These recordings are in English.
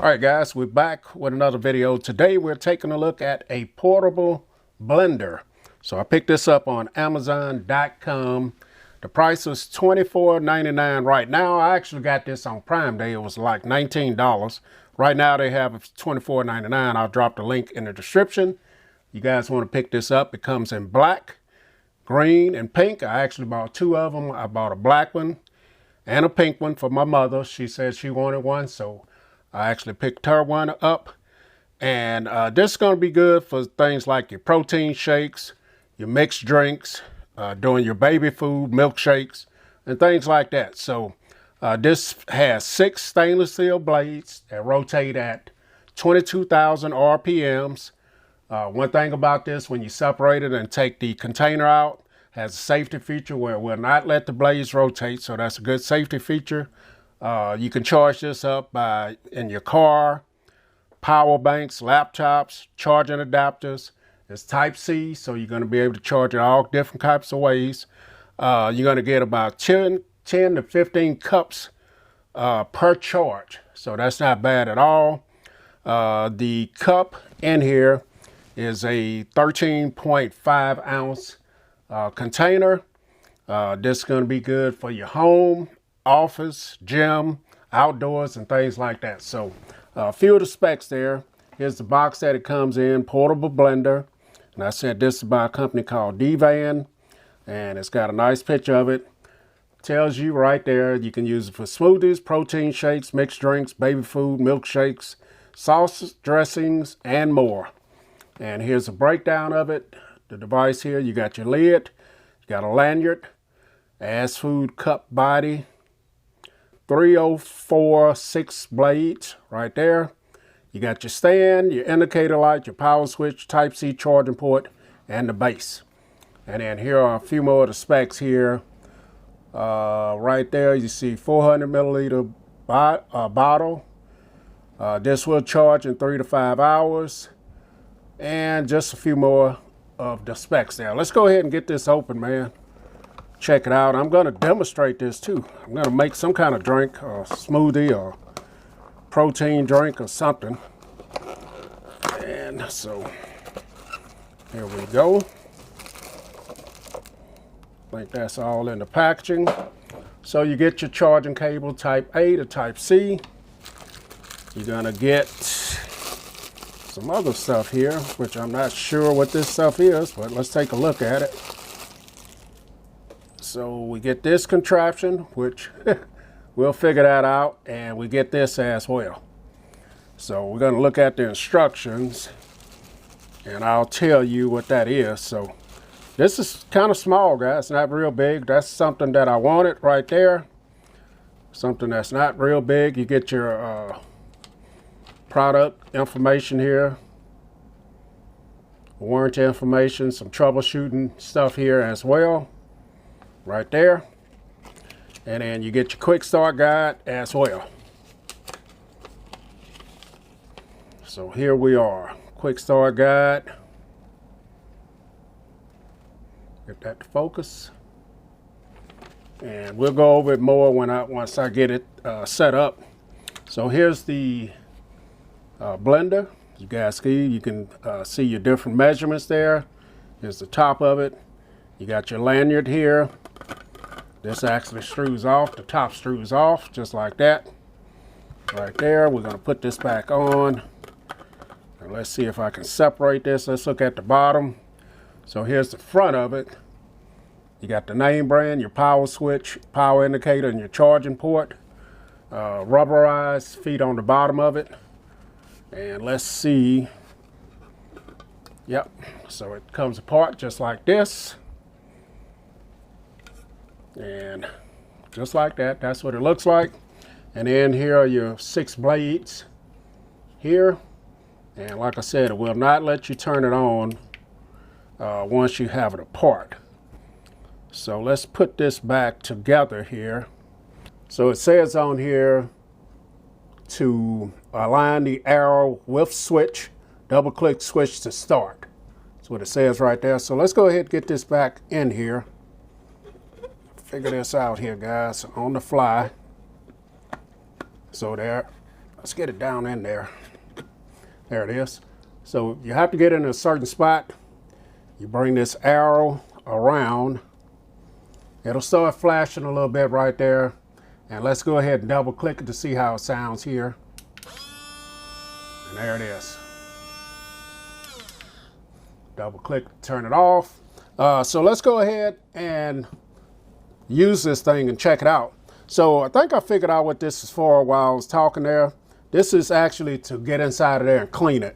All right, guys, we're back with another video. Today we're taking a look at a portable blender. So I picked this up on Amazon.com. The price was $24.99 right now. I actually got this on Prime Day. It was like $19. Right now they have $24.99. I'll drop the link in the description. You guys want to pick this up. It comes in black, green, and pink. I actually bought two of them. I bought a black one and a pink one for my mother. She said she wanted one, so I actually picked her one up. And this is going to be good for things like your protein shakes, your mixed drinks, doing your baby food, milkshakes, and things like that. So this has 6 stainless steel blades that rotate at 22,000 RPMs. One thing about this, when you separate it and take the container out, has a safety feature where it will not let the blades rotate. So that's a good safety feature. You can charge this up in your car, power banks, laptops, charging adapters. It's Type-C, so you're going to be able to charge it all different types of ways. You're going to get about 10 to 15 cups per charge. So that's not bad at all. The cup in here is a 13.5 ounce container. This is going to be good for your home, office, gym, outdoors, and things like that. So a few of the specs there. Here's the box that it comes in, portable blender. And I said this is by a company called Devan, and it's got a nice picture of it. Tells you right there you can use it for smoothies, protein shakes, mixed drinks, baby food, milkshakes, sauces, dressings, and more. And here's a breakdown of it. The device here, you got your lid, you got a lanyard, As Food cup body, 304 6 blades right there. You got your stand, your indicator light, your power switch, Type-C charging port, and the base. And then here are a few more of the specs here. Right there, you see 400 milliliter bottle. This will charge in 3 to 5 hours. And just a few more of the specs there. Let's go ahead and get this open, man. Check it out. I'm going to demonstrate this too. I'm going to make some kind of drink, or smoothie, or protein drink, or something. And so here we go. I think that's all in the packaging. So you get your charging cable, Type A to Type-C. You're going to get some other stuff here, which I'm not sure what this stuff is, but let's take a look at it. So we get this contraption, which we'll figure that out, and we get this as well. So we're going to look at the instructions, and I'll tell you what that is. So this is kind of small, guys, not real big. That's something that I wanted right there. Something that's not real big. You get your product information here, warranty information, some troubleshooting stuff here as well. Right there. And then you get your quick start guide as well. So here we are, quick start guide. Get that to focus. And we'll go over it more once I get it set up. So here's the blender. You guys see, you can see your different measurements there. Here's the top of it. You got your lanyard here. This actually screws off, the top screws off, just like that. Right there, we're gonna put this back on. And let's see if I can separate this. Let's look at the bottom. So here's the front of it. You got the name brand, your power switch, power indicator, and your charging port. Rubberized feet on the bottom of it. And let's see. Yep, so it comes apart just like this. And just like that, that's what it looks like. And then here are your 6 blades here. And like I said, it will not let you turn it on once you have it apart. So let's put this back together here. So it says on here to align the arrow with switch, double click switch to start. That's what it says right there. So let's go ahead and get this back in here. Figure this out here, guys, on the fly. So there, Let's get it down in there. There it is. So you have to get in a certain spot. You bring this arrow around. It'll start flashing a little bit right there. And let's go ahead and double click it to see how it sounds here. And there it is. Double click, turn it off. So let's go ahead and use this thing and check it out. So I think I figured out what this is for while I was talking there. This is actually to get inside of there and clean it.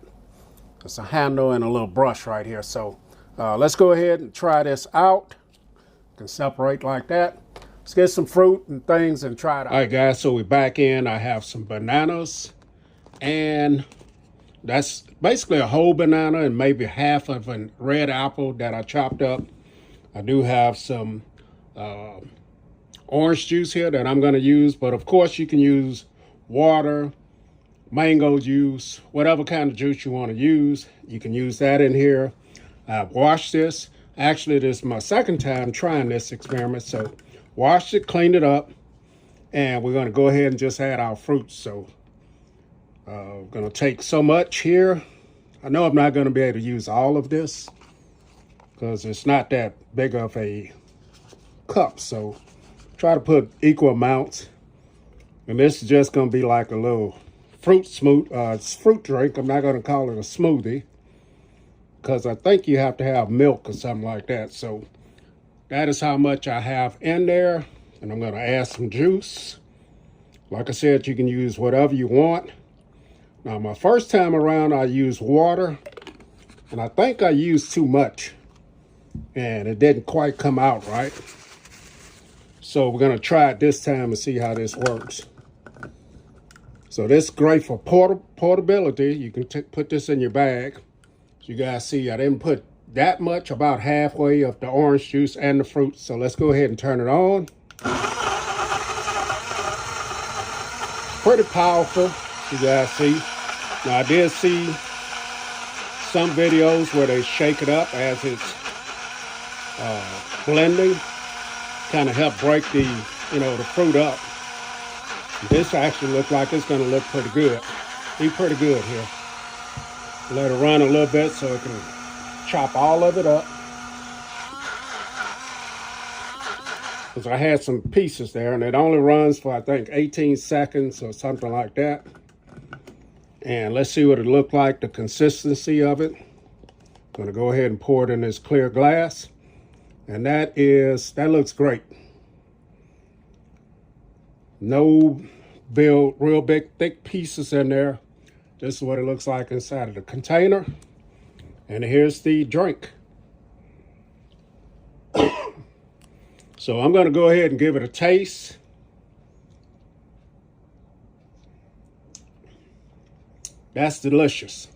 It's a handle and a little brush right here. So let's go ahead and try this out. You can separate like that. Let's get some fruit and things and try it out. All right, guys, so we're back in. I have some bananas, and that's basically a whole banana and maybe half of a red apple that I chopped up. I do have some orange juice here that I'm going to use, but of course you can use water, mango juice, whatever kind of juice you want to use. You can use that in here. I've washed this. Actually, this is my second time trying this experiment. So washed it, cleaned it up, and we're going to go ahead and just add our fruits. So we're going to take so much here. I know I'm not going to be able to use all of this because it's not that big of a cup. So try to put equal amounts. And this is just going to be like a little fruit drink. I'm not going to call it a smoothie because I think you have to have milk or something like that. So that is how much I have in there. And I'm going to add some juice. Like I said, you can use whatever you want. Now, my first time around, I used water. And I think I used too much. And it didn't quite come out right. So we're going to try it this time and see how this works. So this is great for portability. You can put this in your bag. As you guys see, I didn't put that much, about halfway of the orange juice and the fruit. So let's go ahead and turn it on. Pretty powerful, you guys see. Now I did see some videos where they shake it up as it's blending, kind of help break the, the fruit up. This actually looks like it's going to look pretty good. Be pretty good here. Let it run a little bit so it can chop all of it up. Because I had some pieces there, and it only runs for, I think, 18 seconds or something like that. And let's see what it looked like, the consistency of it. I'm going to go ahead and pour it in this clear glass. And that looks great. No real big, thick pieces in there. This is what it looks like inside of the container. And here's the drink. So I'm going to go ahead and give it a taste. That's delicious.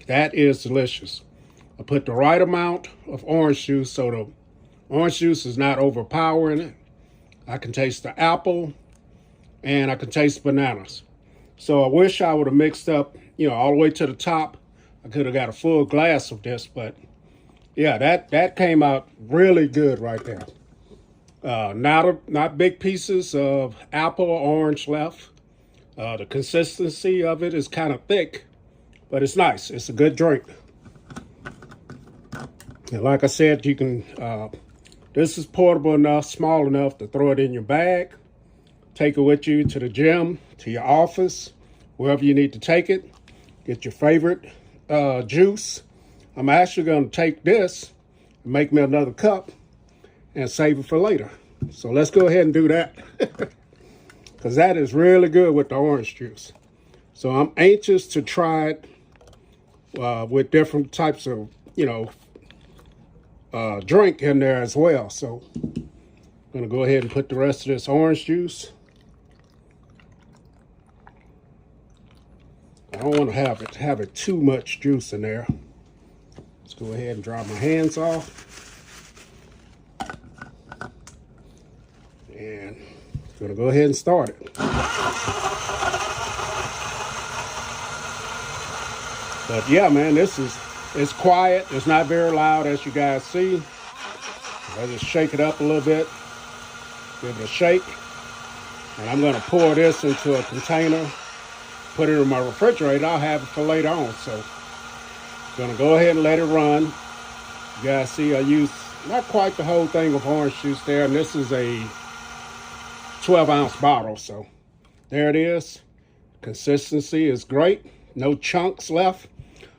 That is delicious. I put the right amount of orange juice so the orange juice is not overpowering it. I can taste the apple and I can taste bananas. So I wish I would have mixed up, all the way to the top. I could have got a full glass of this, but yeah, that came out really good right there. Not big pieces of apple or orange left. The consistency of it is kind of thick, but it's nice. It's a good drink. And like I said, you can, this is portable enough, small enough to throw it in your bag, take it with you to the gym, to your office, wherever you need to take it. Get your favorite juice. I'm actually going to take this and make me another cup and save it for later. So let's go ahead and do that. Because that is really good with the orange juice. So I'm anxious to try it with different types of, drink in there as well. So I'm going to go ahead and put the rest of this orange juice. I don't want to have it too much juice in there. Let's go ahead and dry my hands off. And I'm going to go ahead and start it. But yeah, man, it's quiet. It's not very loud, as you guys see. I just shake it up a little bit. Give it a shake. And I'm gonna pour this into a container, put it in my refrigerator. I'll have it for later on. So gonna go ahead and let it run. You guys see I used not quite the whole thing of orange juice there, and this is a 12-ounce bottle. So there it is. Consistency is great. No chunks left.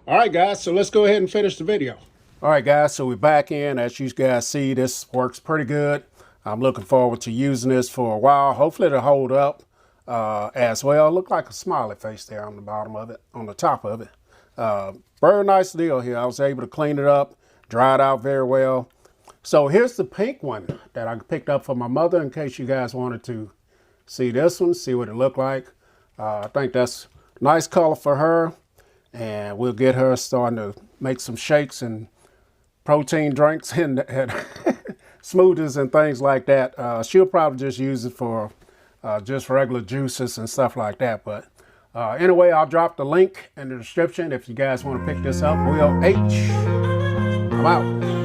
All right, guys, so let's go ahead and finish the video. All right, guys, so we're back in. As you guys see, this works pretty good. I'm looking forward to using this for a while. Hopefully it'll hold up as well. Look like a smiley face there on the bottom of it, on the top of it. Very nice deal here. I was able to clean it up, dry it out very well. So here's the pink one that I picked up for my mother in case you guys wanted to see this one, see what it looked like. I think that's a nice color for her. And we'll get her starting to make some shakes and protein drinks and smoothies and things like that. She'll probably just use it for just regular juices and stuff like that. But anyway, I'll drop the link in the description if you guys want to pick this up. Will H. I'm out.